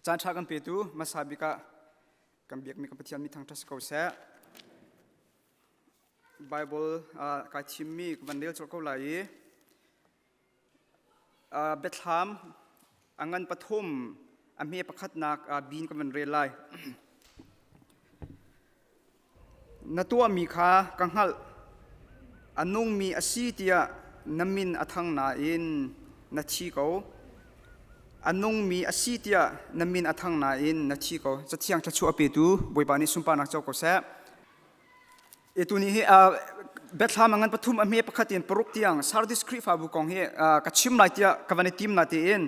จานชากันเปิดูมาสาบิกะกันเบียกมีกับพิธีมีทางทัศกเสะไบเบิลกับชิมมีวันเดียวจะก็ไหลเบธลามอังกันปฐมอเมประคัดนักบินกับวันเรียลไลนัตัวมีขากังหัลอันนุ่งมีอาศีเตียน้ำมินอัทังนาอินนัชีเขาอันนุ่งมีอาศีเตียน้ำมินอัทังนาอินนัชีเขาจะเที่ยงจะชัวเปิดูบอยบานิสุมปานักเจ้าก็เสะตัวนี้เบธลามอังกันปฐมอเมประคัดอินปรุกเตียงสารดิสคริฟาบุกองกัดชิมไลเตียกับวันทีมนาเตียน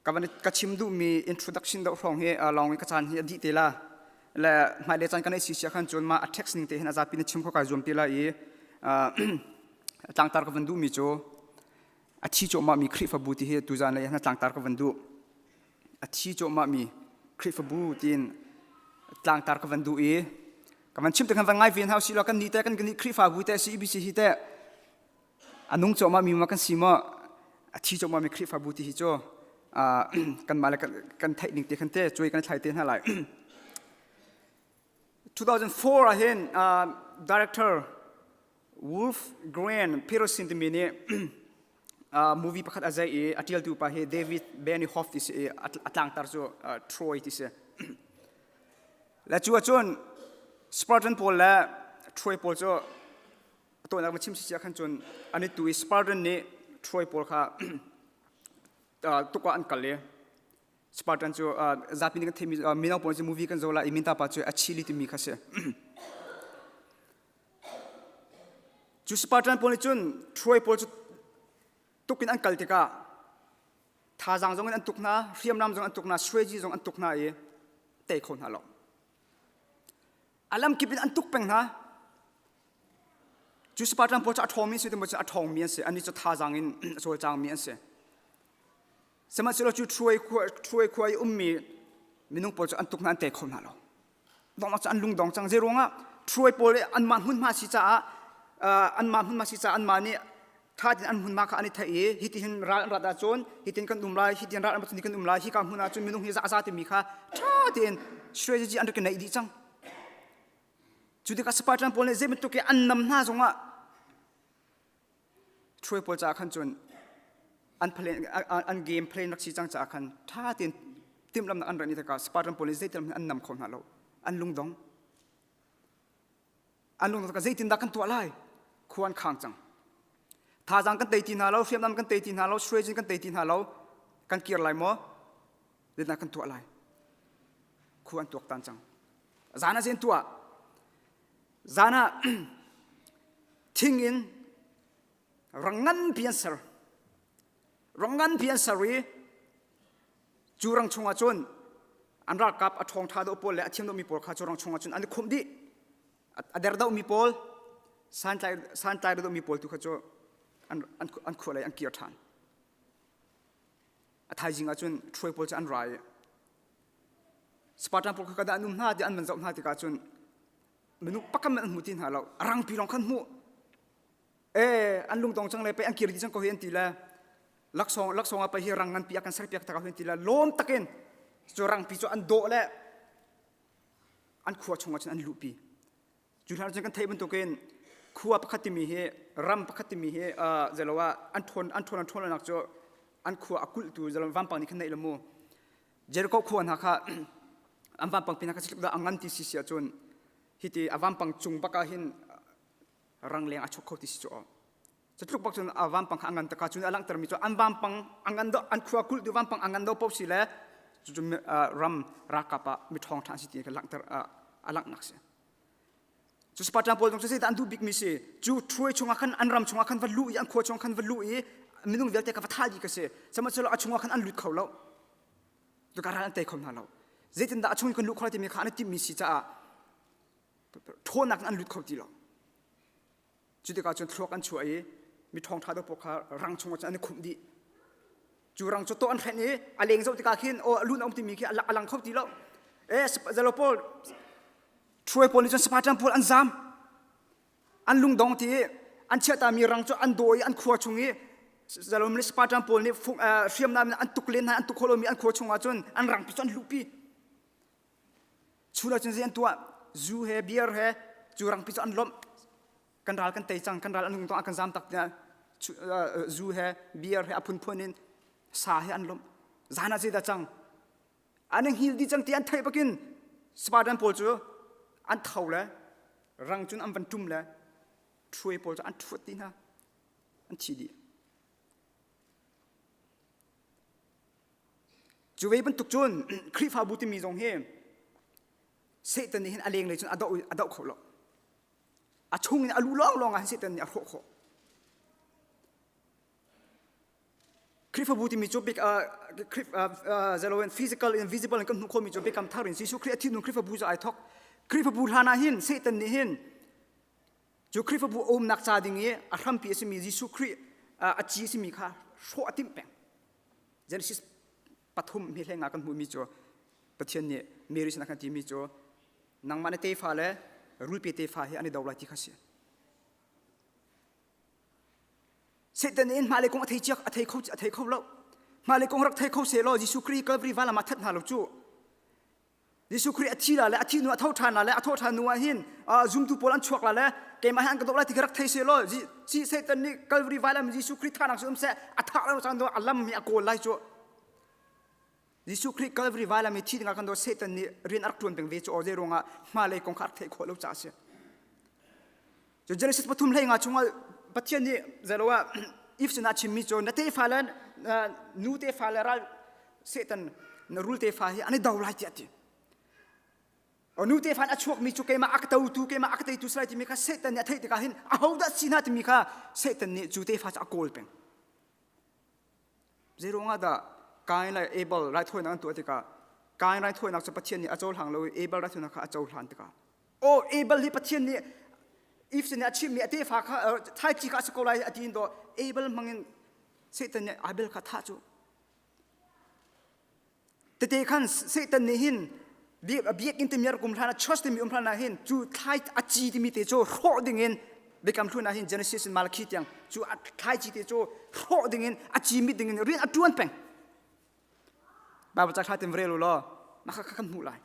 กับวันกัดชิมดูมีอินโทรดักชันดอกฟองลองกัดจานดีเตล่าและหมายเลขจานกันในสิเชียขันจนมาอัดเท็กซ์นิ่งเตะนะจ๊ะปีนี้ชิมเขาการจมตีละต่างตากับวันดูมีโจอาชีโจมามีคริฟบูติเฮตุจานเลยนะต่างตากับวันดูอาชีโจมามีคริฟบูตินต่างตากับวันดูกับมันชิมแต่กันวันไงเวียนเฮาสิเรากันนี่แต่กันนี่คริฟบูติสิบิสิฮิแต่อันนุ่งโจมามีมากันสิมาอาชีโจมามีคริฟบูติฮิโจกันมาแล้วกันเทคนิคเตะกันเตะช่วยกันไทยเตะเท่าไหร่ 2004 ahen director Wolf Grant Peterson the mini movie pakhat azai atil tu pa he David Benioff this atlang tar so Troy this la chu chon Spartan Paul la Troy Paul so to na chim si khan chon ani tu Spartan ne Troy Paul kha to ka an kal le Spartan jo zapini kan themi mina pon jo movie kan zola iminta pa jo achili ti mi khase ju Spartan pon chun Troy pol chu tukin an kaltika tha jang jong an tukna riam nam jong an tukna strategy jong an tukna te khon halo alam kipin an tuk peng na ju Spartan pol cha thong mi se mo cha thong mi se ani cha tha jang in so chang mi seสมัยเราจูช่วยควายมีมินุงปอจะอันตุกนันเตะคนหาเราดองมาจะอันลุงดองจังเจรงอ่ะช่วยปอเลยอันมันหุ่นมาสิจ้าอันมันหุ่นมาสิจ้าอันมานี่ถ้าดินอันหุ่นมาค่ะอันนี้ไทยฮิตินรัดาจนฮิตินกันดุมลายฮิตินรัดอันมันกันดุมลายฮิกามหุ่นอาจนมินุงฮิจะอาซาติมีค่ะถ้าดินช่วยจีอันตุกันไหนดีจังจุดที่กัสปาร์ตันปอเลยเจ็บมันตุกอันนำหน้าจงอ่ะช่วยปอจะขันจนอันเกมเพลย์นักชีจังจากกันถ้าทีมลำนักอันรันนี่ตะกาสปาร์ตันโพลิสได้ทีมอันนำคนหาเราอันลุงดองตะกาใจตินดักกันตัวไล่ควรข้างจังถ้าจังกันเตยตินหาเราเฟียมนำกันเตยตินหาเราช่วยจินกันเตยตินหาเรากันเกียร์ไล่มั้งเดินนักกันตัวไล่ควรตัวตันจังจานะเจนตัวจานะทิ้งอินรังงันเพียนเซอร์รองงันเพียนสรีจูรังชงอาจนอันรักกับอัฐงทาดอุปโลและเทียมดมีปอลข้าจูรังชงอาจนอันนี้คมดีอันเดอร์ดามีปอลสันใจดมีปอลทุกข้าจูอันขวอะไรอันเกียร์ทันอันไทยจริงอาจนช่วยปอลจะอันไรสปาร์ตันปอลข้าได้อันนุ่มหน้าที่อันมันจะหน้าที่อาจนมนุษย์ปักกันมันมุตินหาเรารังปีรองขันหูอันลุงตองจังเลยไปอันเกียร์ที่จังก็เห็นตีแล้วลักษณะไปที่รังงันปีกันสักปีกันตะการเห็นทีละล้มตะเกินจรังปีจอันโดและอันขวดชงอันอันลุปีจุดนั้นจังกันเทมันตะเกินขวดปกติมีรำปกติมีจะเรียกว่าอันทนนักจอันขวดอกุลตัวจะเรียกว่าวันปังนี่ขันในละโมเจริญก็ขวดนะคะอันวันปังปีนักสิบดาอังงันที่สิเสียจนฮิติอันวันปังจุงปากหินรังเลี้ยงอัชกเขาที่สิจจะทุกปัจจุบันอาวันปังอังกันตะการจุนอลังเตอร์มิจอันวันปังอังกันดอันขวาคุลดูวันปังอังกันดพบสิเลจุดรำรักกับมิทองทางสิทธิ์กันลังเตอร์อลังนักเสียจุดสปาร์ตันโพลตรงเสียแต่อันดูบิ๊กมิสจุดช่วยชงอาคันอันรำชงอาคันวัลลุยอันขวาชงอาคันวัลลุยมินุ่งเวลเตกับท่าดีกันเสียสมัยเราชงอาคันอันลุดเขาแล้วดูการอันเตะเขาหน้าเราเจตินดาชงคนลุกเขาที่มีขาอันที่มิสจะโทษนักอันลุดเขาที่เราจุดที่การจนทรวกันช่วยมีทองท้าดอกปกรังชงว่าจะอันนี้คุ้มดีจูรังจุดโตอันแค่นี้อะไรเงี้ยจะติดการขึ้นโอ้รุ่นเอาที่มีแค่อลังเข้าดีแล้วจะเราพอช่วยพอลิจนสปาร์ตันพออันจำอันลุงดองที่อันเชื่อตามีรังจุดอันโดยอันขวดชงนี้ zalom le Spartan pol ni siam nam an tuklen an tukholomi an khochunga chun an rang pi chon lupi chula chun zen tua zu he beer he chu rang pi chon lom kan ral kan tei chang kan ral an to kan zam tak na zu he beer he apun phonin sa he an lom zana je da chang an hil di chang ti an thai bakin Spartan pol chu an thau la rang chun am van tum la thrui pol an thut ti na an thi di chú về bên tục chôn khi phá bút mi giống he sẽ tên này anh lấy chôn adau khổ lọ chung alu long long anh sẽ tên này khổ khổ khi phá bút mi cho biết khi zero physical invisible anh cũng không mi cho biết cầm tháo rin si số khi thi nung khi phá bút cho ai thóc khi phá bút hana hin sẽ tên này hin chú khi phá bút ôm nặc cha đình nghe ham pi si mi Giêsu khi chi si mi kha số atim peng Genesis pathum mi lenga kan mu mi cho pathian ni meri sna kan ti mi cho nang mane te fa le rul pe te fa he ani dawla ti khasi setan in male kong athei chak athei khau lo male kong rak thei khau se lo Jesu Christ Calvary wala ma that na lo chu Jesu Christ athi la le athi nu athau than la le athau than nu hin zum tu polan chuak la le ke ma han ka dawla ti rak thei se lo ji setan ni Calvary wala mi Jesu Christ thanak sum se atha lo chang do alam mi akol lai chu Jesu Christ Calvary wala mi thi nga kan do Satan ni rin ar tuan peng ve chu oje ronga malai kong khar thei kholo cha se jo Genesis pathum lei nga chunga pathian ni zalowa if sina chimi cho na te falan nu te falera Satan na rul te fa hi ani dawla ti ati onu te fan achuk mi chu ke ma aktau tu ke ma aktai tu slai ti mi kha Satan ni thei te ka hin a hoda sina ti mi kha Satan ni chu te fa cha kol peng zero nga da kai la able right thoi nang tu atika kai right thoi nak cha pathian ni achol hang lo able right thoi nak achol han tika o able li pathian ni if sin achim mi ate fa kha thai chi ka skola atin do able mangin Satan ni able kha tha chu te khan Satan ni hin biek intimiar kum thana trust mi umplana hin chu thai achi ti mi te cho ro ding in become thuna hin Genesis in Malachi tiang chu thai chi te cho ro ding in achi mi ding in rin atuan peng Bible chắc thêm về lo mà khắc khắc mù lại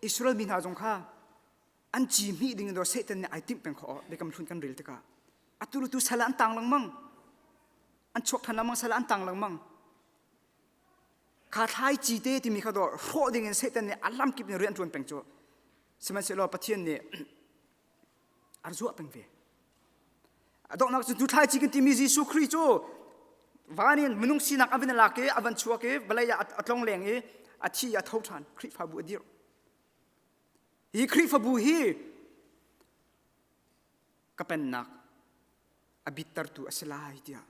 Israel min ha jong kha an chi mi ding do Satan ne ai tim peng kho be kam thun kan ril te ka aturu tu sala an tang lang mang an chok thana mang sala an tang lang mang kha thai chi te ti mi kha do ro ding in Satan ne alam kip ne rian thun peng cho seman se lo pathian ne arzu peng ve adok nak tu thai chi kan ti mi Jesu Christ cho vanin menung sinak avin lake avan chuake balaya atlong leng e athi ya thau than khri fa bu dir hi khri fa bu hi kapen nak abitar tu aslai dia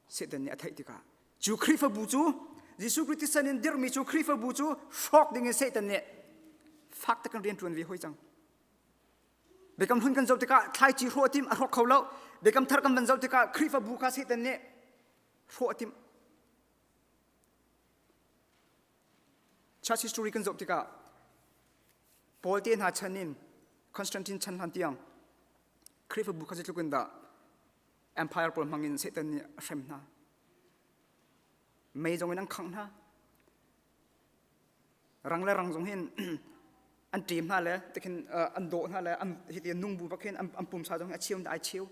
sedan ni athai tika chu khri fa bu chu Jesu Christ sanin dir mi chu khri fa bu chu shock ding setan ne fak ta kan rian tuan vi hoi chang bekam hun kan zau tika thai chi ro tim a ro khau lo bekam thar kan ban zau tika khri fa bu kha setan ne Fotim Church history kan zoptika Paul ten ha chanin Constantine chan han tiang Krifa bu khajit lukunda empire pol mangin Satan ni rem na mei jong nang khang na rang la rang jong hin an tim na le tekin an do na le an hiti nung bu bakhen am pum sa jong a chiu da chiu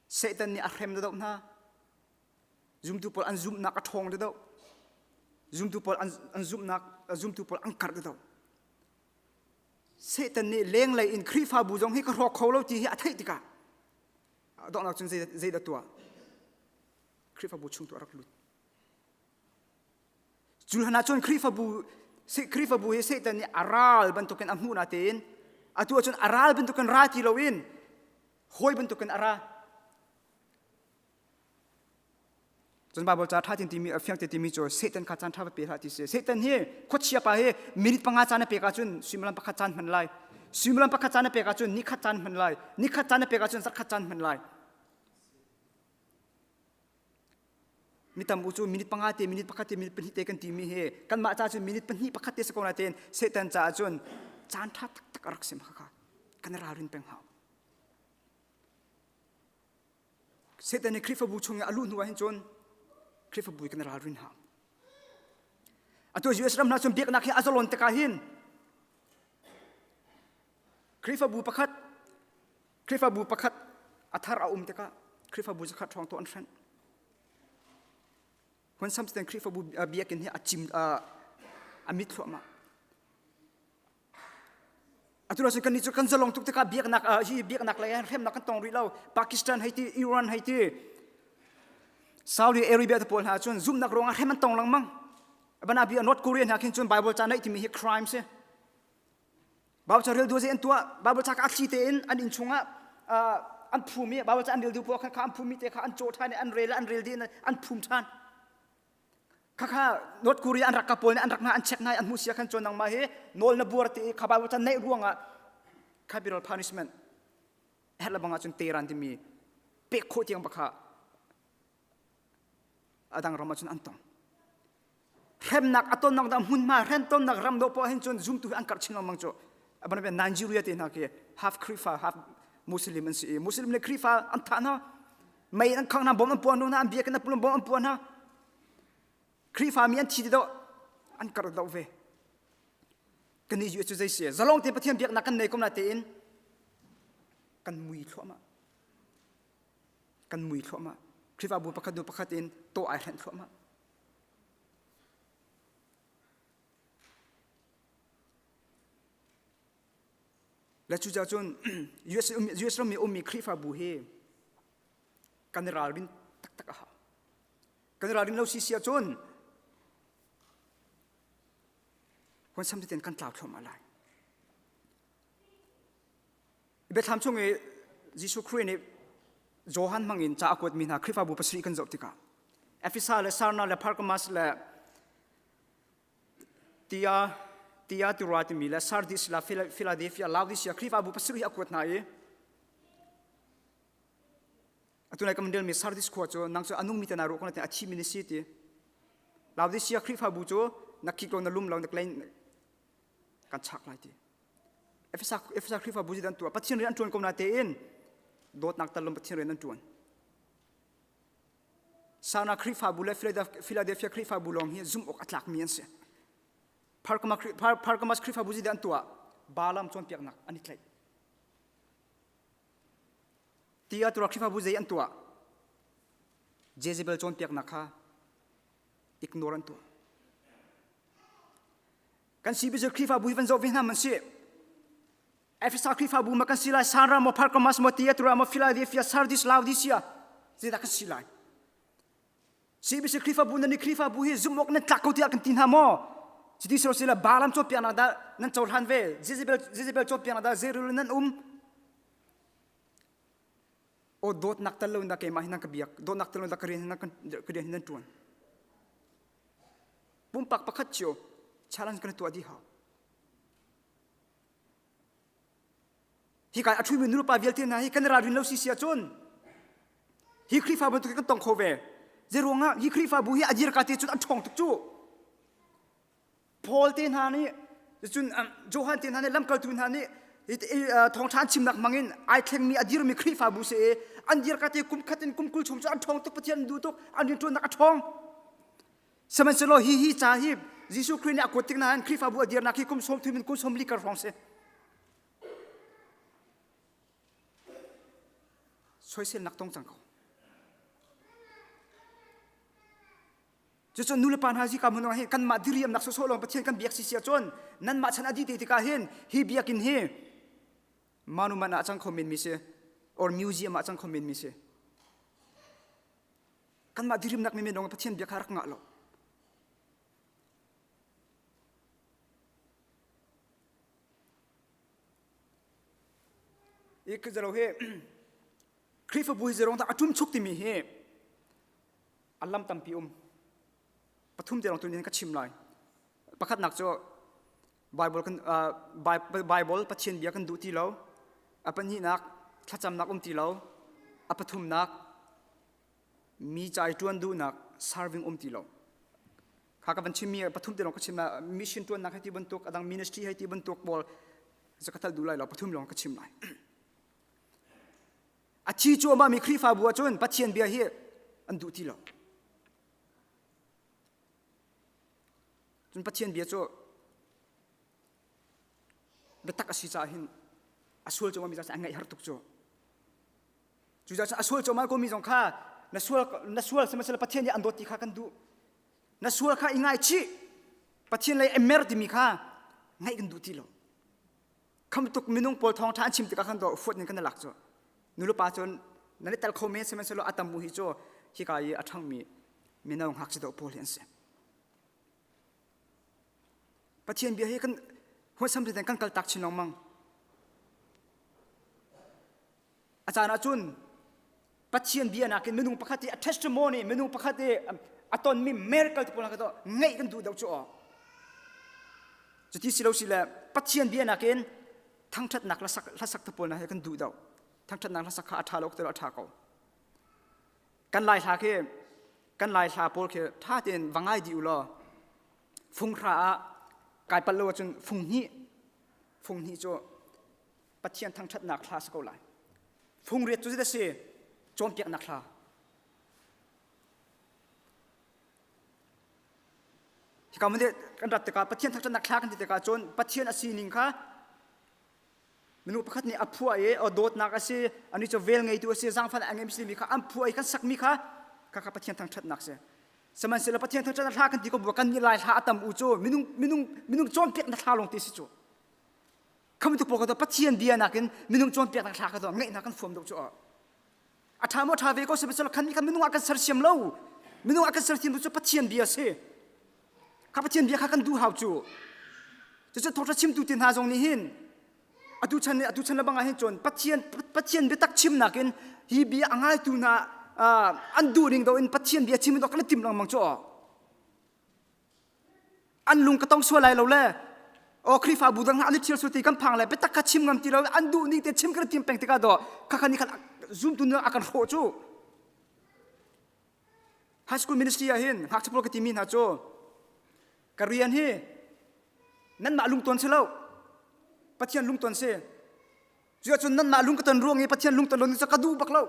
Satan ni a rem da na zoom tu pol an zoom nak athong de do zoom tu pol an zoom tu pol an kar de do Satan ni leng lai in krifa bu jong hi ka rok kholo ti hi athai tika do nak chun zai da tua krifa bu chung tu arak lut jul hana chon krifa bu hi Satan ni aral ban token amhu na ten atu chon aral ban token rati lowin hoi ban token araจนบาบอกจะท่าที่มีเฟียงที่มีโจเซตันขัดจันท่าไปท่าที่เซตันเฮโคตรเชียไปเฮมินิปังอาจารย์เปกาจุนซิมลันปักขัดจันมันไล่ซิมลันปักขัดจันเปกาจุนนิขัดจันมันไล่นิขัดจันเปกาจุนสักขัดจันมันไล่มิตามอุจูมินิปังอาเตมินิปักขัดเตมินิปนิเตกันที่มีเฮกันมาจ้าจุนมินิปนิปักขัดเตสกอนาเตนเซตันจ้าจุนจานท่าตักรักเสมค่ะกันรารินเป็งหาว เสด็จในคริสต์บูชงอลุนหัวเห็นจนคริสต์บูกันรารินหามอันตัวยูเอสรัมนาชมเบียกนักให้อาซาลอนตะกาหินคริสต์บูประคัดคริสต์บูประคัดอัฐาราอุมตะกาคริสต์บูจะขัดทองตัวอันเฟนคนซ้ำเสด็จคริสต์บูเบียกันให้อาจิมอามิตรมาอัตุลาสิกันนี่จะกันจะลงทุกตะกาเบียกนักที่เบียกนักเลยเห็นนักกันตองริเลาปากีสถานให้ที่อิหร่านให้ที่ซาอุดิอาระเบียตะโพลหาจนซุ่มนักร้องให้มันตองลังมั่งบรรดาบีนอตเกาหลีหาขึ้นจนไบเบิลจานให้ที่มี crimes บาบจะเรียลดูเสียนตัวบาบจะกัดชีเตนอันอินชงอันภูมิบาบจะอันเรียลดูพวกข้าอันภูมิเตะข้าอันโจทย์ในอันเรลดีนอันภูมิทานข้านอตเกาหลีอันรักกับโพลอันรักนาอันเช็คนายอันมุสยาขันจนนังมาเฮโนลนบัวตีข้าบาบจะในร่วงcapital punishment เห็นแล้วบางอาจจะเตรันที่มีเป๊กโคตรยังบักข้าดังรามาจนอันตองเห็นนักอัตโนนักดำหุ่นมาเห็นต้นนักรำโดพอเห็นจนซุ่มตัวอันกัดชิงลมังโจบันเป็นไนจีเรียที่นักเก half คริฟา half มุสลิมอันสิมุสลิมเนี่ยคริฟาอันท่านะไม่อันข้างนั้นบ่มอันปวนนู้นอันเบียกันนับปุ่มบ่มอันปวนนะคริฟามีอันที่เดียวอันกัดดาวเวกันนี่อยู่จุดใจเสียจะลองเทียบเทียมเบียกนักกันในกรมนาเตียนกันมุยทั่วมากันมุยทั่วมาคริฟาบุปผาดูปผาเตียนโตไอเห็นทั่วมาและจุดจนยูเอสเรามีคริฟาบุเฮกันราลินตักตักฮะกันราลินเราซีเซียจนคนซ้ำที่เต็นกันกล่าวชมอะไรเบทามช่วงนี้ยิสุครีนี่โจฮันมังอินจะอากดมีนาคริฟาบุปสรีกันจบติกาเอฟิซาเลซาร์นาเลพาร์กมัสเลตียาตุราติมีเลซาร์ดิสเลฟิลาเดลเฟียลาวดิสยาคริฟาบุปสรีอากดนายตัวไหนก็มันเดินมีซาร์ดิสขวดโจนังโจอนุมิตนารุคนละแต่อาชีพมินิสิตีลาวดิสยาคริฟาบุโจนักคิกลงนัลุ่มลงนักเลนกันชักไรทีเอฟซักคริฟาบุจิดันตัวปัจจัยเรียนจวนกรมนาเตอินโดดนักตะลุมปัจจัยเรียนจวนซานาคริฟาบุเลฟิลาเดลเฟียคริฟาบุลองเฮียซุ่มอกอัตลักมีนเสียพาร์กมัสคริฟาบุจิดันตัวบาลามจวนเปียกนักอันนี้ใครตีอาตัวคริฟาบุจิดันตัวเจเซเบลจวนเปียกนักค่ะอิกโนรันตัวกันซีบิจคริฟาบุยวันโจวินามันสิเอฟซักคริฟาบุมากันสิลายซารามาพาร์กมัสมาตียตุรามาฟิลาเดลเฟียซาร์ดิสลาวดิสยาจะได้กันสิลายซีบิจคริฟาบุนันนี่คริฟาบุยซุ่มอกนั่นตักเอาที่อากันตินหามอจิตที่สุดสิละบาลามโจเปียนาดานั่นโจฮันเวเจเบลโจเปียนาดาเซรุลนั่นโอโดดนักตะลุนนักเกมาหินักกบียกโดดนักตะลุนนักเรียนนักเรียนนั่นจวนปุ่มปักปักขัดเชียวchallenge กันตัวดีหาที่การอัจฉริยะนุรุปาวิลเทียนให้กันราดินเราซีเซียจนฮิคริฟาบุตุกันตองโคเวเจรวงอ่ะฮิคริฟาบุฮีอดีรกาติจุดอันทองตุกจูพอลเทียนฮานี่จุดโจฮันเทียนฮานี่ลำกลตุนฮานี่ทองชานชิมนักมังอินไอเทงมีอดีรมีคริฟาบุเซอันดีรกาติกุมขัดกุมกุลชมจุดอันทองตุกปะเทียนดูตุกอันนี้จุดนักอันทองสมัยเสโลฮิจ่าฮิบยิสุคริสต์เนี่ยกดติงนั้นคริฟาบัวเดียร์นักที่คุมสมทุนคุมสมลิกาฟรองเซ่ช่วยเส้นนักต้องจังเขาจะจนนู่นเลยปัญหาที่กำมันว่าเห็นกันมาดิเรียมนักโซโลงประเทศกันเบียกสิเสียจนนั่นมาฉันอดีตที่กาเห็นฮีเบียกินเฮมานุมันอาจังคอมเมนต์มิเซ่หรือมิวเซียมอาจังคอมเมนต์มิเซ่กันมาดิเรียมนักไม่เป็นองประเทศเบียกหารักงะหรอกอีกจะเราเฮคริฟบุยจะร้องแต่อจุมชุกติมีเฮอัลลัมตัมพิอุมปฐุมจะร้องตัวนี้ก็ชิมเลยประคัดหนักจะไบเบิลกันไบเบิลปัจเจียนเบียกันดูที่เราอปัญญีนักถ้าจำนักที่เราอปฐุมนักมีใจจวนดูนัก serving ที่เราข้ากับบัญชีมีปฐุมจะร้องก็ชิมนะมิชชั่นจวนนักให้ที่บรรทุกดังมินิสทรีให้ที่บรรทุกบอลจะกระทั่งดูเลยเราปฐุมร้องก็ชิมเลย อาชีโจมามีครีฟ้าบัวจนปัจเจียนเบียเฮอันดูที่หรอจนปัจเจียนเบียโจเบตักอาศิจาหินอาสวลโจมามีจังไงฮาร์ตุกโจจูจังอาสวลโจมาก็มีจงค่านัสวลสมัยปัจเจียนยันอันโดติข้ากันดูนัสวลข้าอิงไงชีปัจเจียนเลยเอเมอร์ดิมีข้าไงกันดูที่หรอคำตุกมินุงปอลทองท่านชิมติกาขันโดฟุตนึงกันนั่นหลักจ้ะนุลปาจนนั่นแต่คอมเมนต์เสมัยสโลอัตมุฮิโจฮิกายอัฐังมีน้องหักสิโดปอลเห็นเสียปัจเจียนเบียให้กันหัวสำเร็จกันกัลตักชินองมังอาจารย์อาจุนปัจเจียนเบียนักมินุงประคติเทสติโมนีมินุงประคติอัตอนมีเมริกาที่พลังกันโดไงกันดูดาวจ้ะจุดที่สิเราสิแหละปัจเจียนเบียนักทั้งทัดนักละสักตะปนนะให้กันดูดาวทั้งทัดนักละสักข้าอัฐาโลกตลอดท่าเขากันลายท่าเข้กันลายท่าปอลเข้ท่าเต็นวังไงดิวล้อฟงครากายปลโลจนฟงนี้โจปัจเจียนทั้งทัดนักท่าสกุลายฟงเรียดจุดที่เสียโจมเปียกนักท่าที่เขาไม่ได้กันรัดแต่การปัจเจียนทั้งทัดนักท่ากันแต่การจนปัจเจียนอาศีนิงค่ะมนุษย์ประคัตนี่อัพพัวเอาโดดนักอาศัยอันนี้จะเวลไงตัวอาศัยจังฟันอันนี้มิสลิมค่ะอัพพัวกันสักมีค่ะข้าปัจเจียนทางชัดนักเสียสมัยเสร็จปัจเจียนทางชัดนักท่ากันที่เขาบอกกันนี่ลายท่าอัตมอุโจมินุษย์โจมเปียกนักท่าลงตีสิโจเขาไม่ถูกบอกกันปัจเจียนเบียนักกันมินุษย์โจมเปียกนักท่ากันตัวไงนักกันฟอมดอกโจอาธามท่าเวก็สมัยเสร็จคันนี้กันมินุษย์อากันเสียมเล่ามินุษย์อากันเสียมโจปัจเจียนเบียเสียข้าปัจเจียนเบียข้ากันดูหาวโจจะทอดชิมดูตินหาตรงนี้หินอดุชันละบังอาเห็นจนปัจเจียนเบตักชิมนักเห็นฮีบีอ่างไอตูน่าอันดูนิ่งดาวอินปัจเจียนเบียชิมดอกกันติมลังมังจ่ออันลุงก็ต้องช่วยอะไรเราแหละโอ้คริฟ้าบูดังอันนี้เชียวสุติกันพังเลยเบตักกัดชิมกันทีเราอันดูนิ่งแต่ชิมกันติมแปลงติกาดอข้าคันนี้ขันซูมตัวเนื้ออาการโหจูไฮสคูลมินิสทรีเห็นหักเฉพาะกติมินฮะโจการเรียนเฮนั่นมาลุงตนเชล่าปัจเจียนลุงตนเสียจู่จนนั่นมาลุงก็ตนร่วงไงปัจเจียนลุงตนลงจะกระดูบักเล่า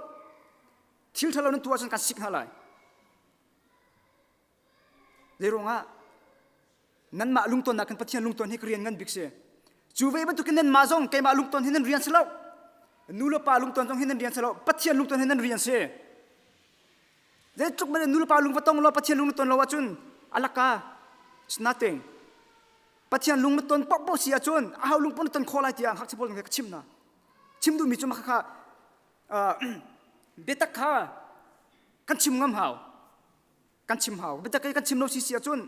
ทิลทะเลาะนั่นตัวฉันกันสิกหาไรเดี๋ยวงะนั่นมาลุงตนนักกันปัจเจียนลุงตนให้เรียนเงินบิ๊กเสียจู่เว้ยบรรทุกนั่นมาจงแกมาลุงตนให้นั่นเรียนเสล่านูลปาลุงตนจงให้นั่นเรียนเสล่าปัจเจียนลุงตนให้นั่นเรียนเสียเดี๋ยวจุกมันนูลปาลุงวัดตงเราปัจเจียนลุงตนเราวัดจุนอะไรกัน it's nothingปัจเจียนลุงมันต้นป๊อกเสียจนเอาลุงปนต้นโคลายที่อ่างหักเฉพาะตรงนี้ชิมนะชิมดูมีจุมาค่ะเบตักค่ะกันชิมงามหาวกันชิมหาวเบตักกันชิมเราเสียจน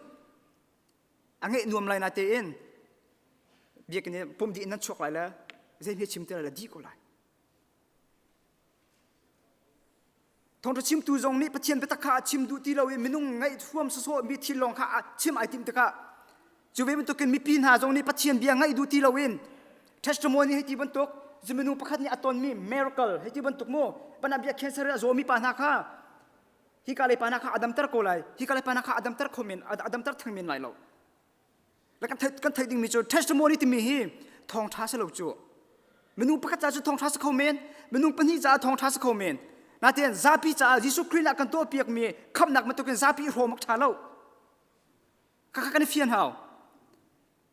อันนี้นวมลายนาเตอินเบียกันเนี่ยผมดีนั่นช็อกไรแล้วเจะมีชิมเท่าไรดีกว่าไรทองจะชิมตูตรงนี้ปัจเจียนเบตักค่ะชิมดูที่เราเองไม่นุ่งไงท่วมโซ่มีที่รองค่ะชิมไอติมตะค่ะจู่เว้ยบรรทุกมีปีนหาตรงนี้ปัจเจียนเบียงไงดูที่เราเองเทสต์โมนีให้ที่บรรทุกจะมีนูประคัตนี่อัตอนมีมิราเคิลให้ที่บรรทุกโม่บรรดาเบียแคนเซอร์โซมีปานาค่ะฮิกาเลปานาค่ะอดัมเตอร์โกไลฮิกาเลปานาค่ะอดัมเตอร์คอมเมนอดัมเตอร์ทั้งมินไลเราแล้วกันเทดิ้งมีจู่เทสต์โมนีที่มีฮีทองท้าสลบจู่มีนูประคัตจะทองท้าสคอมเมนมีนูปนีจะทองท้าสคอมเมนนาเตียนซาปีจะยิสุคริสต์กันตัวเปียกมีคำหนักมันตัวกันซาปีโรมักท้าเราข้ากันเฟียนหาว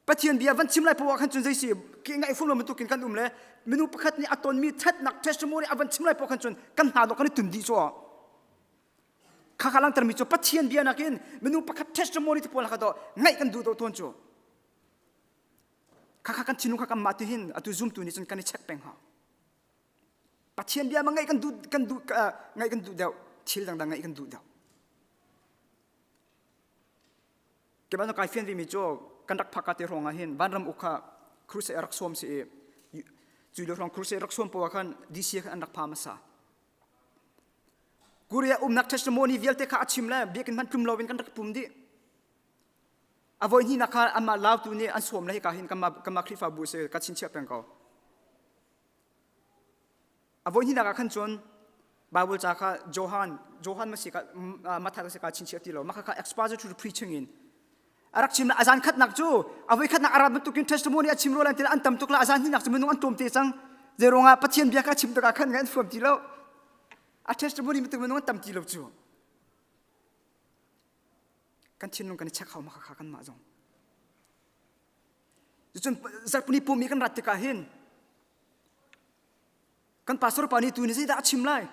ปัจเจียนเบียวันชิมไล่พวกขันจนใจสิกินไงฟุ้งลมมันตุกินกันเลยเมนูประคัตนี่อัตอนมีทัดนักเทสต์โมนี่วันชิมไล่พวกขันจนกันหาดอกกันตุนดีจ้ะข้าลังตรมีจ้ะปัจเจียนเบียนักอินเมนูประคัตเทสต์โมนี่ที่พวกเราก็ไงกันดูตัวต้นจ้ะข้ากันชินุข้ากันมาตุหินอัตุซุ่มตุนี่จนกันเช็คแปลงหาปัจเจียนเบียมันไงกันดูไงกันดูเดียวชิลดังไงกันดูเดียวเก็บไว้ตรงกายเฟียนวิมิจ้ะกันรักพักกาเตรองอาหินบ้านรำอุคาครูเสรักสวมเสียจุดเดือดร้อนครูเสรักสวมปวกันดิเสียกันรักพามาซากูเรียนักเทสต์โมนีเวลเตค่าชิมแล้วเบียกันมันกลุ่มเราเป็นกันรักปุ่มดิอวัยนี้นักอามาลาวตัวนี้อันสวมเลยกาหินกันมาคลิฟาบูเสกัดชินเชียเป็นเขาอวัยนี้นักขันจนบาบูจาก่โจฮันมาสิกมาทักสิกาชินเชียที่เรามาค่ะ exposure to the preaching inอารักชิมอาจารย์ขัดนักจู่เอาไว้ขัดนักอารับบรรทุกินเทสต์โมนีชิมโรลันที่อันตำตุกละอาจารย์ที่นักจะไม่นุ่งอันตุ่มตีสังเจรงาปัจเจียนเบียกชิมตะการขันงั้นฝนที่แล้ว a testimony mi tu menung tam ti lo chu kan chin nung kan chak khau ma kha kan ma jong chun zak puni pu mi kan rat ka hin kan pastor pani tu ni zai da chim lai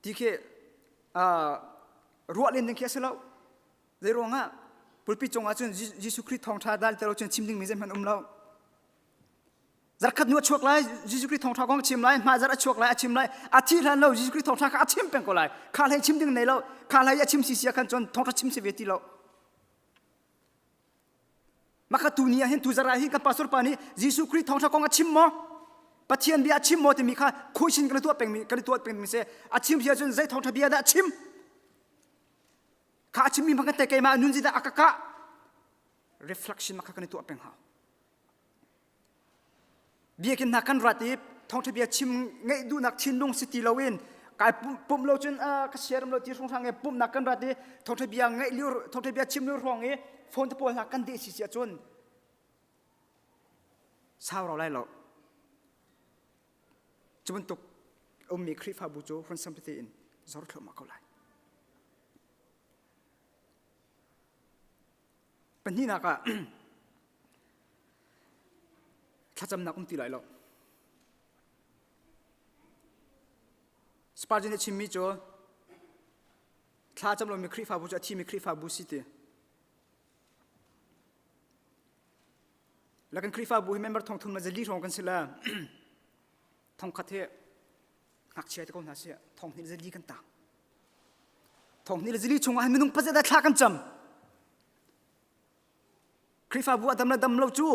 ti khe ruat len ding khe selo zai ronga pulpi chonga chun jisu christ thong tha dal tero chun chim ding mi zai man lo zar khat nu chuak lai jisu christ thong tha kong chim lai ma zar a chuak lai a chim lai a thi ran lo jisu christ thong tha ka a chim peng ko lai kha lai chim ding nei lo kha lai a chim si sia kan chon thong tha chim se veti lo maka tu nia hen tu zara hi ka pastor pani jisu christ thong tha kong a chim mo pathian bi a chim mo te mi kha khoisin kan tu peng mi se a chim sia chun zai thong tha bia da chim kha chim mi ma ka te kai ma nun ji da akaka reflection maka kan tu peng ha bia kin nakan rati thong tha bia chim ngai du nak chin nong city lawin kai pum lo chun ka seram lo ti song sang e pum nakan rati thong tha bia ngai liu thong tha bia chim liu rong e phone te pol nakan de si sia chun sao ro lai lo chun tuk mi khri fa bu cho hon sympathy in zor thlo ma ko lai pani na ka thacham na kum ti lai lo Spurgeon chimmi cho thacham lo mi khri fa bu cho thi mi khri fa bu si te lakan khri fa bu member thong thun ma jali rong kan sila thong khathe ngak chia te ko na sia thong ni jali kan ta thong ni jali chunga han minung phaja da thla kan cham khri fa bu adam la dam lo chu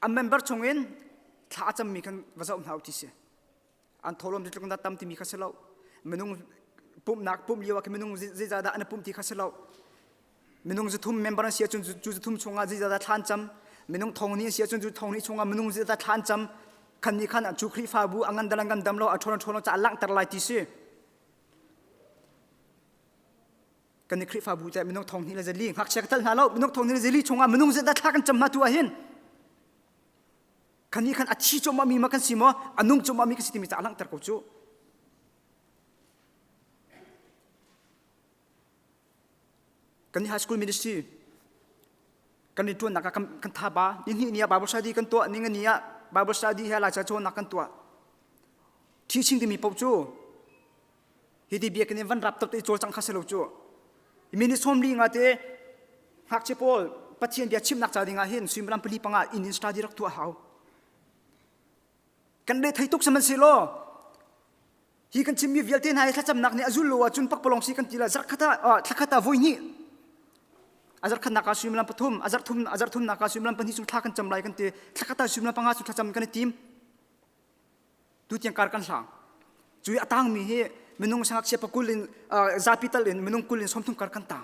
a member chungin thla cham mi kan wazau nau ti se an tholom dit lung da tam ti mi khaselo menung pum nak pum liwa ke menung ji za da an pum ti khaselo menung ju thum member an sia chun ju thum chunga ji za da thlan cham menung thong ni sia chun ju thong ni chunga menung ji da thlan cham khan ni khan chu khri fa bu angan dalangan dam lo a thon cha lang tar lai ti se kan ni khri fa bu ta menung thong ni la jali hak chak tal na lo menung thong ni la jali chunga menung ji da thla kan cham ma tu a hin kan ni kan achi choma mi makan simo anung choma mi kasiti mi talang tar ko chu kan ni high school ministry kan ni tuan nak kan tha ba ni ni bible study kan to ni ngani ya bible study ha la cha chon nak kan to teaching ti mi pau chu hi di bia kan ni van rap tok te chol chang khaselo chu mini somli nga te hak che pol pathian bia chim nak cha dinga hin swimram pali panga in study rak tu hau kan de thai tuk saman silo hi kan chimmi vialten hai thacham nak ni azul lo chun pak polong si kan tila zar khata thakata voi ni azar khan naka swimlam pathum azar thum naka swimlam pani chu thakan cham lai kan te thakata swimlam panga chu thacham kan tim tu tiang kar kan sang chui atang mi he menung sangak se pakulin zapital in menung kulin somthum kar kan ta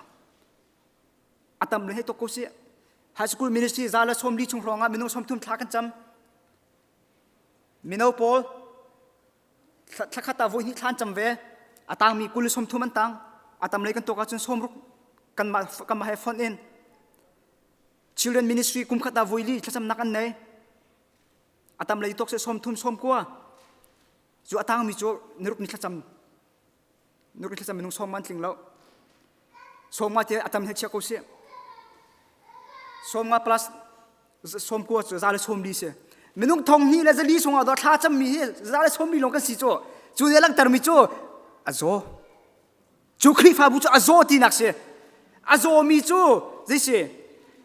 atam le he to ko se high school ministry zala somli chung ronga menung somthum thakan cham Minau Paul, thakata voi ni than cham ve, atang mi kul som thuman tang, atam le kan to ka chun som ruk kan ma he phone in. Children ministry kum khata voi li thacham nakan nei. Atam le tok se som thum som kwa. Ju atang mi chu niruk ni thacham. Niruk thacham minung som man tling lo. Som ma te atam he chia ko se. Som ma plus som ko chu za le som li se. Menung thong ni la jali songa do tha cham mi za le som mi long kan si cho chu le lang tar mi cho azo chu khri fa bu cho azo ti nak se azo mi chu ji se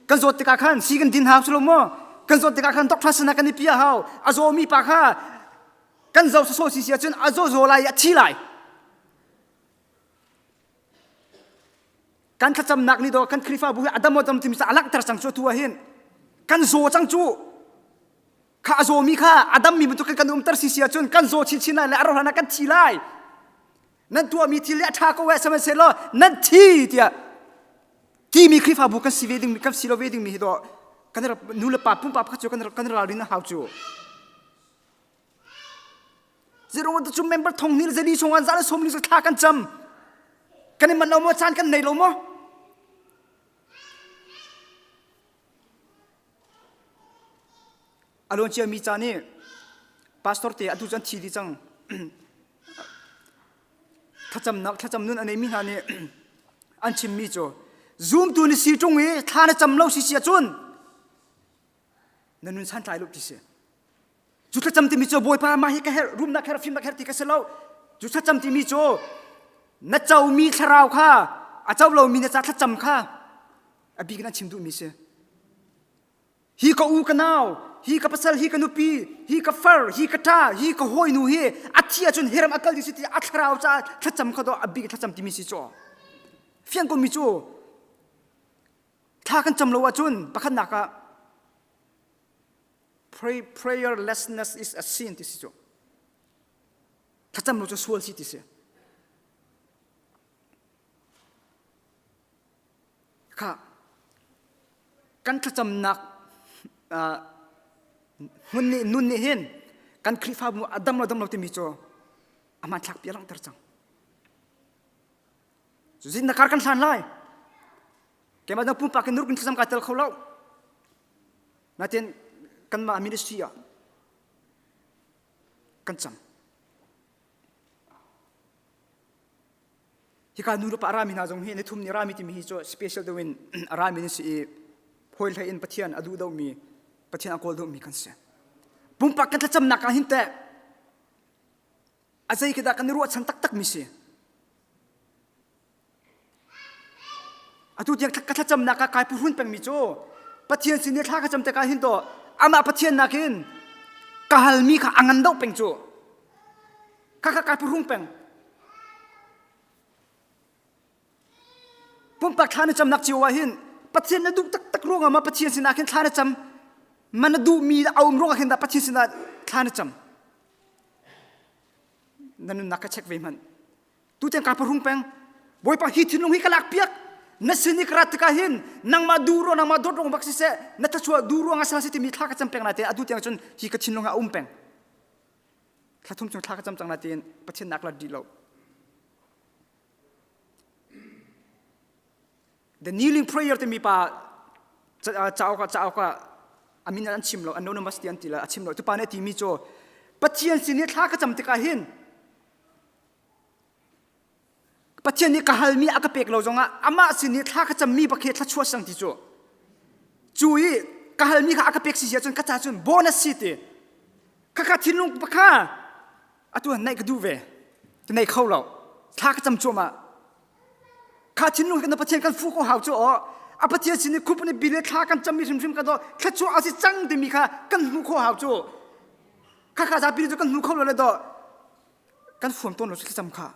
kan zo te ka khan si kan din ha chu lo mo kan zo te ka khan tok tha sana kan ni pia hao azo mi pa kha kan zo so si sia chun azo zo lai a thi lai kan tha cham nak ni do kan khri fa bu adam mo tam tim sa alak tar sang chu tu hin kan zo chang chu kha zo mi kha adam mi butu kan tar si sia chun kan zo chi china le aro hana kan thi lai nan tua mi thi le tha ko wa sama se lo nan thi tia ki mi khri fa bu kan si veding mi kan si lo veding mi do kan ra nu le pa pum pa kha chu kan ra rin how chu zero to chu member thong ni zali chongan za som ni sa tha kan cham kan man lo mo chan kan nei lo mo alon chia mi chani pastor te atu chan thi di chang ถ้าจำนักถ้าจำนู้นอันนี้มีหานี่อันชิมมีโจซูมตัวนี้สีตรงนี้ท่านจำเล่าสิเสียจนนั่นนุ่นสันใจลูกที่เสียจุดถ้าจำที่มีโจบอยพามาให้แค่รูมนักแค่ฟิล์มนักแค่ที่แค่เล่าจุดถ้าจำที่มีโจนัดเจ้ามีชราวข้าอาเจ้าเรามีนัดถ้าจำข้าอบีกันนั่นชิมดูมีเสียฮีก็อูกันเอาฮีก็พัสดุฮีก็นุปีฮีก็ฟาร์ฮีก็ท่าฮีก็หอยนูฮีอัดเทียจนเฮรัมอักลดิสิที่อัดชราวจ้าถ้าจำเขาตัวอบีถ้าจำที่มีสิโจเฟียงก็มีโจถ้ากันจำเราว่าจุนปะขันนักะ prayerlessness is a sin ที่สิโจถ้าจำเราจะสวดสิที่สิค่ะกันถ้าจำนักนุ่นนี่เห็นกันคลิฟ้าบุอดัมเราที่มีโจอามันชักเปียรังตรจังจุดนักการกันสันไล่แกมาดังปุ่มปากกันนุกันที่สำคัญเตลเขาเล่านั่นเองกันมามินิสทรีอะกันจำที่การนูรุปอารามินาจงเห็นในทุ่มนี้รามิที่มีโจสเปเชียลเดวินอารามินิสีพอยล์ให้อินปะเทียนอดูดาวมีปะเทียนอักอลดาวมีกันเสียปุ่มปากกันถ้าจำนักกันหินแต่อาศัยกันได้กันรู้ว่าฉันตักมีเสียทุกอย่างถ้าจำนักกายผู้หุ่นเป็นมิโจปะเทียนสิเนี่ยถ้าจำแต่กายหินโตอามาปะเทียนนักหินกาลมีข้าอังันดอกเป็นโจข้ากายผู้หุ่นเป็นปุ่มปากท่านจำนักจิวหินปะเทียนนั่นดูตักร่วงมาปะเทียนสินักหินท่านจำมันดูมีเอาร่วงหินแต่ปะเทียนสินักท่านจำนั่นนักเช็คไว้มันทุกอย่างกายผู้หุ่นเป็นบ่อยปะฮิตทิ้งลงฮิกลักเปียกนั่นสิ่งที่กระตุ้นกันหินนั่งมาดูรนั่งมาดดรงบักซิเซ่นั่นถ้าชัวดูรงอาศัยสิ่งที่มีท่ากันจำเป็นนาทีอดูที่ยังจนฮิกชินลงอาเป็งถ้าทุ่มจนท่ากันจำจังนาทีประเทศนักละดีแล้ว The kneeling prayer ที่มีป่าจะเอาก็อามินอันชิมแล้วอันโน้นมัสตีอันตีละชิมแล้วทุกป่าเนี่ยที่มีโจประเทศสิ่งนี้ท่ากันจำติกันหินปะเทียนนี้ก็ฮัลมีอากาเปกเราจงอ่ะอามาสินี่ถ้าเขาจะมีประเทศถ้าชัวสังติโจจุยก็ฮัลมีข้าอากาเปกสิเสียจนกระจายจนโบนัสสิติข้าทิ้งลงปะข้าอะตัวไหนก็ดูเวไหนเข้าเราถ้าเขาจำโจมาข้าทิ้งลงกันปะเทียนกันฟูก็หาวโจอ๋ออะปะเทียนสินี่คุปนี่บิเลถ้ากันจำมีริมกันตัวข้าชัวเอาสิจังที่มีข้ากันฟูก็หาวโจข้าจะบิเลจกันฟูเข้าเลยตัวกันฟูมต้นเราสิจำข้า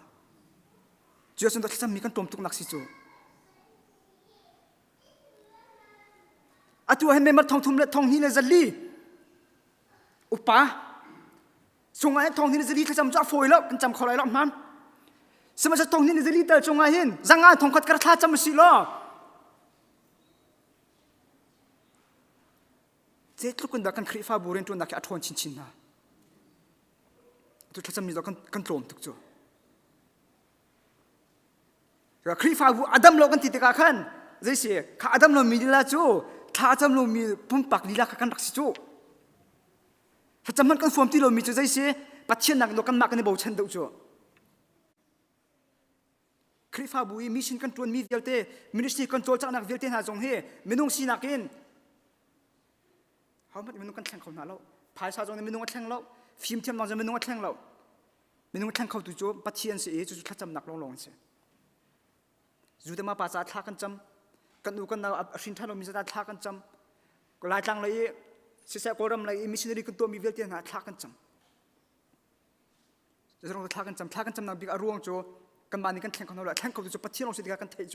เจ้าสันติสัมมีกันตรมตุกนักสิจูอาตัวเห็นไหมมันทองทุ่มและทองนี่เลยจะลีอุปะส่งไอ้ทองนี่เลยจะลีเขาจำจ้าโฟยแล้วกันจำเขาอะไรหรอกมันสมัยจะทองนี่เลยจะลีแต่ส่งไอ้เห็นจังไงทองขัดกระทาจำไม่สิล้อเจ้าทุกคนดักกันคริฟ้าบุเรนตัวนักอัฐวนชินนะตัวถ้าจำมีเรากันตรมตุกจูคริฟ้าบุอดัมโลกันติดกันขันจะเสียข้าอดัมโลมีดีละจูถ้าอดัมโลมีปุ่มปักดีละข้ากันรักสิจูถ้าจำมันกันฟอร์มที่เรามีจูจะเสียปัจเจียนนักโลกันมากกันในบ่าวเชนดูจูคริฟ้าบุมีชินกันตัวมีเวลเตมินิสทรีกันตัวจากนักเวลเตหาจงเฮมินุงสีนักเองเขาไม่มินุงกันแข่งเขาหนาเราภายชาจงในมินุงกันแข่งเราฟิล์มเทียมนอนจะมินุงกันแข่งเรามินุงกันแข่งเขาดูจูปัจเจียนเสียจูถ้าจำนักลงเสียจุดมาภาษาท่ากันจำกันดูกันเราสินท่านเรามีสตาท่ากันจำก็หลายครั้งเลยเสียกรมเลยมิชชันนารีกันตัวมีเวลเทียนหาท่ากันจำจะต้องท่ากันจำนักบิ๊กอารวงโจกันบ้านนี้กันแข่งกันเราแข่งเขาดูจะปัจเจียนเราสิเดียกันเทโจ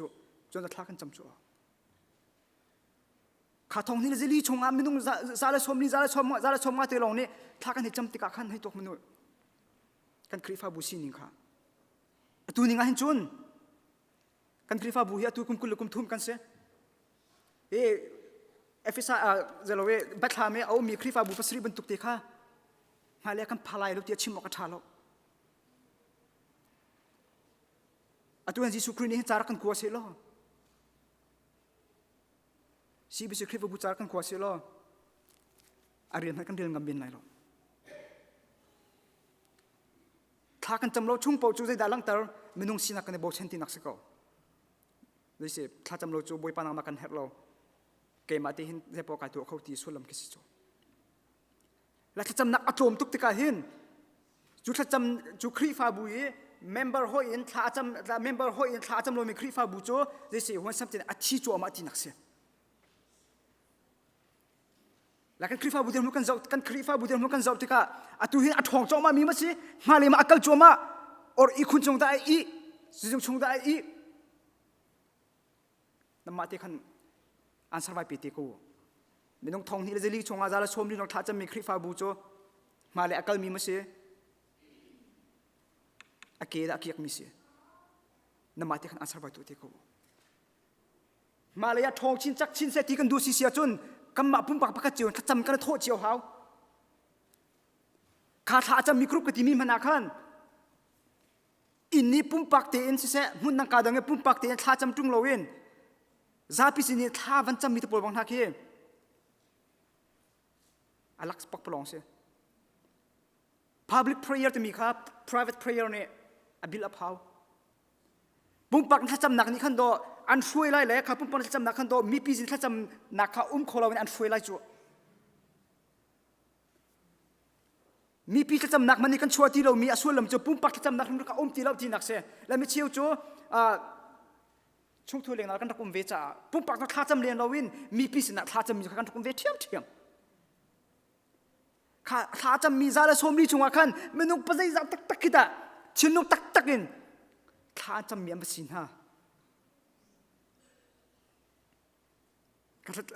จนจะท่ากันจำโจข้าทองนี่จะรีชงอ่ะไม่ต้องซาเลชมนี่ซาเลชมมาเตลงนี่ท่ากันให้จำติกาขันให้ตัวมนุษย์กันคริฟ้าบุษีนี่ค่ะตัวนี้ไงเห็นจุนกันคริฟ้าบุฮีตุคุมคุลคุมทุ่มกันเสียเอฟเอซ่าจะเราบัตรหาไม่เอามีคริฟ้าบุฟสรีบรรทุกเตะค่ะหาเรียกกันพลายลูกเตี้ยชิมออกกระทาเราตัวนั้นยิสุครินี่จารักกันกลัวเสียล้อชีบิสุคริฟ้าบุจารักกันกลัวเสียล้ออาเรียนให้กันเรียนกับบินไหนหรอถ้า thà kan cham lo chung po chu zai da lang tar minung sina kan bo chen ti nak se ko dei se thà cham lo chu boi panang ma kan her lo ke ma ti hin ze po ka tu khau ti sulam ki si chu la thà cham nak atom tuk ti ka hin chu thà cham chu khri fa bu ye member ho in thà cham la member ho in thà cham lo mi khri fa bu chu dei se hon sam tin a thi chu ma ti nak se la kan khri fa bu dem lu kan zau kan khri fa bu dem lu kan zau ti ka atu hin a thong chaw ma mi ma si ma le ma akal chaw ma or i khun chong da i sijung chong da i namma te khan answer vai piti ko minung thong hi le jeli chonga jala som ni nok tha cham mi khri fa bu cho ma le akal mi ma se ake da akiak mi se namma te khan answer vai tu te ko ma le ya thong chin chak chin se ti kan du si sia chun kam ma pum pak pak chiu cham kan tho chiu haw kha tha cham mi krup ka ti mi mana khan in ni pum pak te in si se mun nang ka dang e pum pak te tha cham tung lo in zapi sini tha van cham mi te pol bang tha ke alak pak polong se public prayer to mi kha private prayer ne abil up how pum pak tha cham nak ni khan do an shuai lai le kha pum pak cham nak khan do mi pi sin tha cham nak kha kholaw an shuai lai chu mi pi cham nak mani kan chua ti lo mi asulam chu pum pak cham nak ka ti lo ti nak se la mi chiu chu chung thu leng na kan takum ve cha pum pak no tha cham len lo win mi pi sin na tha cham mi kan takum ve thiam thiam kha tha cham mi za la som li chunga khan menung pa zai za tak tak kita chinung tak takin tha cham mi am sin ha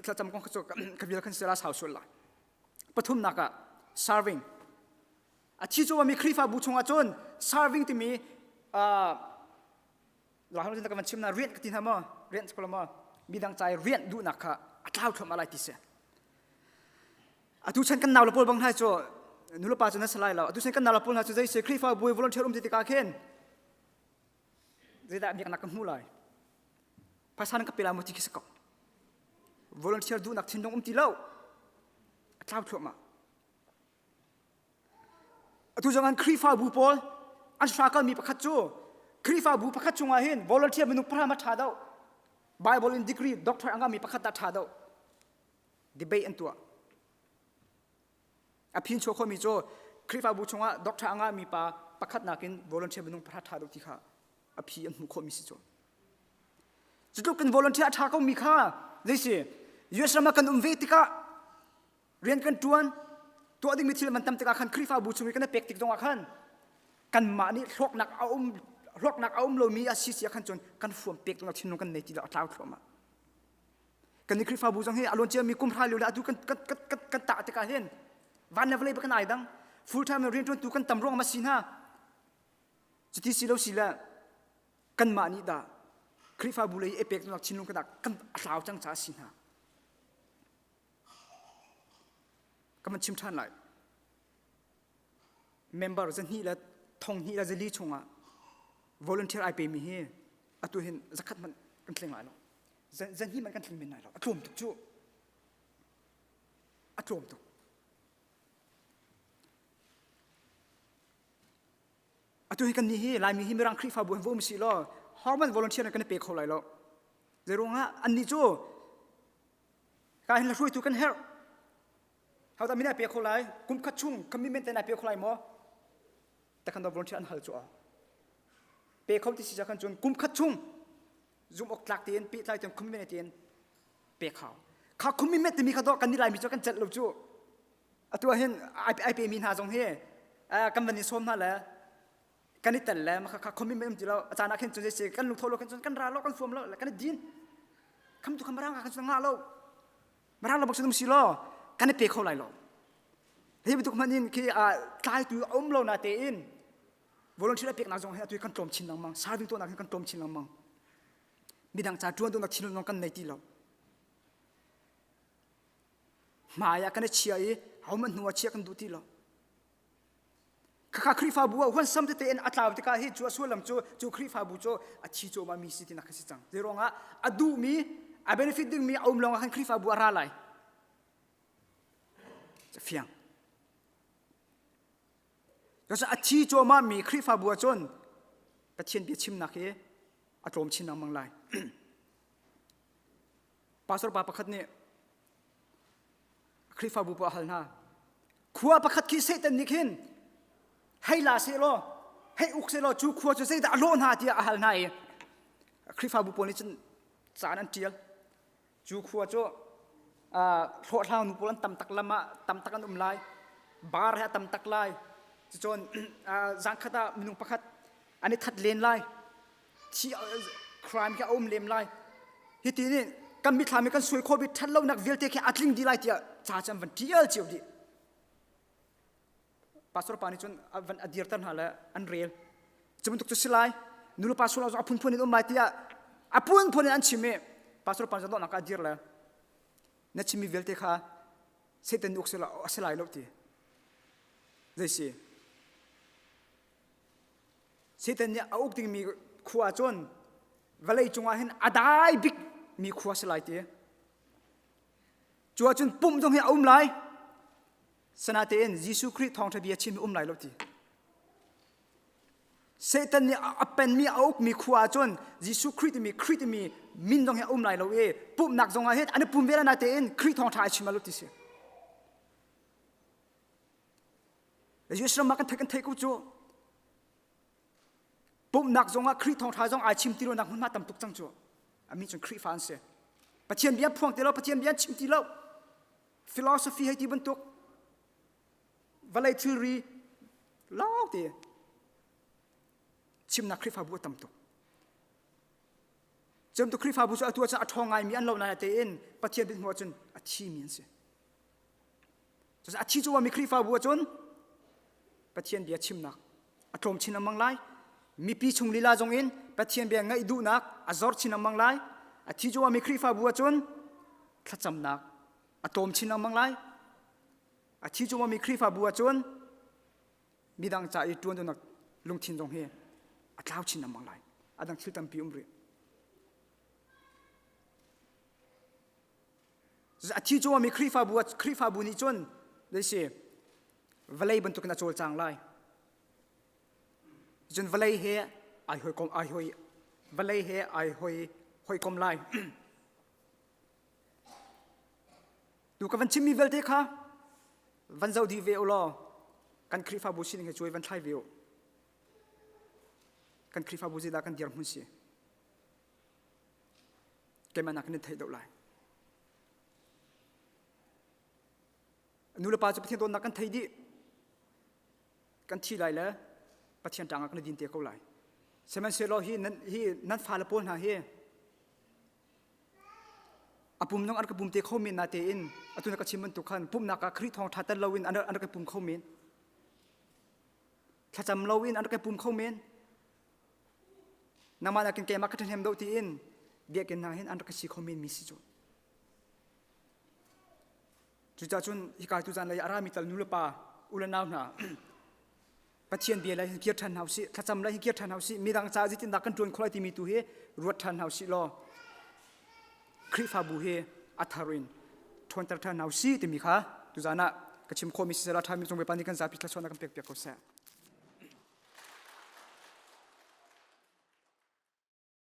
ka cham kong chu ka vil kan sela sau sul la pathum naka serving a chi chu mi khri fa bu chunga chon serving ti mi la han tin ka man chim na riat ka tin ha ma riat skola ma bidang chai riat du na kha atlau thom alai ti se atu chen kan naw la pol bang hai chu nulo pa chu na salai la atu chen kan naw la pol ha chu jai se khri fa bu volunteer ti ka khen zeda mi kan mu lai pasan ka pela mo ti ki se ko volunteer du nak thin dong ti lo atlau thom ma atu jangan khri fa bu pol an shakal mi pakhat chu khri fa bu pakhat chunga hin volunteer menu pra ma tha dau bible in degree doctor anga mi pakhat ta tha dau debate antua a phin cho kho mi cho khri fa bu chunga doctor anga mi pa pakhat nakin volunteer menu pra tha dau ti kha a phi an mu kho mi si cho chu kan volunteer tha ko mi kha desi yusama kan ve ti ka rian kan tuan to ding mithil man tam te ka khan khri fa bu chungi kan pek tik dong a khan kan ma ni hlok nak aum lo mi a si si khan chon kan fuam pek dong thin kan nei ti da tlaw thloma kan ni khri fa bu jang he alon che mi kum thra lu la du kan ta te ka hen van na vle ba kan ai dang full time rin tu kan tam rong ma sin ha chuti si lo si la kan ma ni da khri fa bu le e pek dong thin kan da kan tlaw chang cha sin ha kaman chim than lai member zan hi la thong hi la zeli chunga volunteer ai pe mi he atu hin zakhat man kan thleng lai lo zan hi man kan thleng min lai lo atlom tuk chu atlom tuk atu hi kan ni hi lai mi hi mirang khri fa bu vo mi si lo hormone volunteer kan pe kho lai lo zeronga an ni chu ka hin la rui tu kan her how ta mina pe kholai kum khachung commitment na pe kholai mo ta kan do volunteer an hal chu a pe khom ti si ja kan chun kum khachung zum ok tlak ten pi tlai ten commitment ten pe khaw kha commitment mi kha do kan ni lai mi chu kan chat lo chu atu hen ai pe min ha jong he kan ban ni som na la kan ni tel la ma kha commitment ti lo achana khen chu se kan lu tholo kan chun kan ra lo kan fuam lo la kan din kham tu khamrang ka chu nga lo marang lo bak chu si lo kan pe kho lai lo he bi tu manin ki tlai tu om lo na te in volunteer pek na jong he tu kan tom chin nang mang serving to na kan tom chin nang mang midang cha tuan tu na chin nang kan nei ti lo maya kan chia e how man nuwa chia kan du ti lo kha khri fa bu wan sam te en atlaw te ka hi chu asulam chu khri fa bu chu a chi chu ma mi si ti na khasi chang zeronga adu mi a benefit ding mi om long han khri fa bu ara lai fiang ก็จะอธิโจมามีคริฟาบัวจนปะเทียนเบียชิมนักเออารมณ์ชินนังมังไลปาสรปาประคัดเนี่ยคริฟาบัวฮัลนาขัวประคัดคิดเสตันนิคินให้ลาเซโลให้อุกเซโลจูขัวจะเสตอโลนหาที่ฮัลนาเอคริฟาบัวนี่จนสารอันเจียลจูขัวจะโหดเราหนุปลันตำตักละมาตำตักันไลบาร์ให้ตำตักไลจนจังขดามินุประคัดอันนี้ทัดเลนไลที่ครามแค่อมเลมไลฮิตีนี่กันมิทามีกันสวยโควิดทัดเล่านักเวลเตะแค่อัดลิงดีไลที่จ่าจำวันที่เจียวดีปัสสาวะปานิจนวันอดีตตันหาละอันเรียลจะมันตุกจะสลายนุลปัสสาวะเราอพุนพุนินอมไลที่อพุนพุนินอันชิมเมปัสสาวะปานิจนต้องนักอดีตละนัดชิมีเวลเตะค่ะเสด็จนุกสลายลบทีเดี๋ยวสิเสด็จเนี่ยเอาอุกติงมีขวาจนเวลาจงว่าเห็นอดายบิ๊กมีขวาสลายทีจวจนปุ่มตรงให้อุ้มไหลสนาเตนยิสุคริสทองทะเบียชิมอุ้มไหลลบทีเสด็จเนี่ยเป็นมีเอาอุกมีขวาจนยิสุคริสมีมินตรงให้อุ้มไหลเราปุ่มหนักตรงว่าเห็นอันนี้ปุ่มเวลานาเตนคริสทองทายชิมมาลบทีเสียแล้วยูสระมากันเทกันเทกุจูปุ่มหนักจงว่าคริสทองทายจงไอชิมตีโลนักมันมาตำตุกจังจูอามีจงคริสฟานเสียปะเทียนเบียพวงตีโลปะเทียนเบียชิมตีโลฟิโลโซฟีให้ที่บรรทุกวลัยทูรีเล่าตีชิมนักคริสฟาบัวตำตุกจำตุกคริสฟาบัวจะตัวจะอัดทองไงมีอันเรานาเตนปะเทียนเป็นหัวจนอัดชีมีนเสียจะอัดชีจูว่ามีคริสฟาบัวจนปะเทียนเบียชิมนักอัตรมชินมังไลมีปีชงลีลาจงอินปะเทียนเบียไงดูนักอัจอร์ชินมังไลอธิจว่ามีคริฟาบัวจนขจำนักอัตรมชินมังไลอธิจว่ามีคริฟาบัวจนมีดังใจตัวนักลงทินจงเฮอัตลาวชินมังไลอดังชิลตัมปีอุมรีอธิจว่ามีคริฟาบัวนี้จนได้สิวลัยบรรทุกนักโจลจางไลจนวลัยเฮไอหอยคอมไอหอยวลัยเฮไอหอยคอมไลดูกับวันชิมีเวลเทค่ะวันเจ้าดีเวลล้อกันคริฟาบูชินเงช่วยวันไทยเวลกันคริฟาบูจิดากันเดียร์มุนเสียแกมันนักนิดไทยเดาไลนูเลปาจะไปเที่ยวโดนนักกันไทยดิกันที่ไรแล้วปะเทียนต่างกันดินเตียเขาไหลเซมันเซโลฮีนั่นฟาลปนหาเฮอปุ่มน้องอันกับปุ่มเตียเขาเมนนาเตอินอตุนักชิมันตุขันปุ่มนักคริทองทัดลาวินอันกับปุ่มเขาเมนถ้าจำลาวินอันกับปุ่มเขาเมนนามานักเกมมักจะเห็นดาวตีอินเบียกันนาเห็นอันกับชีเขาเมนมิสิจุจุดจ้าจนฮิกาตุจันเลยอารามิตัลนูเลปาอุลนาวนาปะเทียนเบียร์เลยเกียรติทันเฮาสิถ้าจำเลยเกียรติทันเฮาสิมีดังใจจิตนักกันจวนคนที่มีตัวเฮรวดทันเฮาสิรอคริฟาบูเฮอัธารินทวนทันเฮาสิที่มีค่ะตุจานะกระชิมโคมิสิสระทามีจงไปปานิกันซาพิทละชนะกันเปียกๆเขาแซ่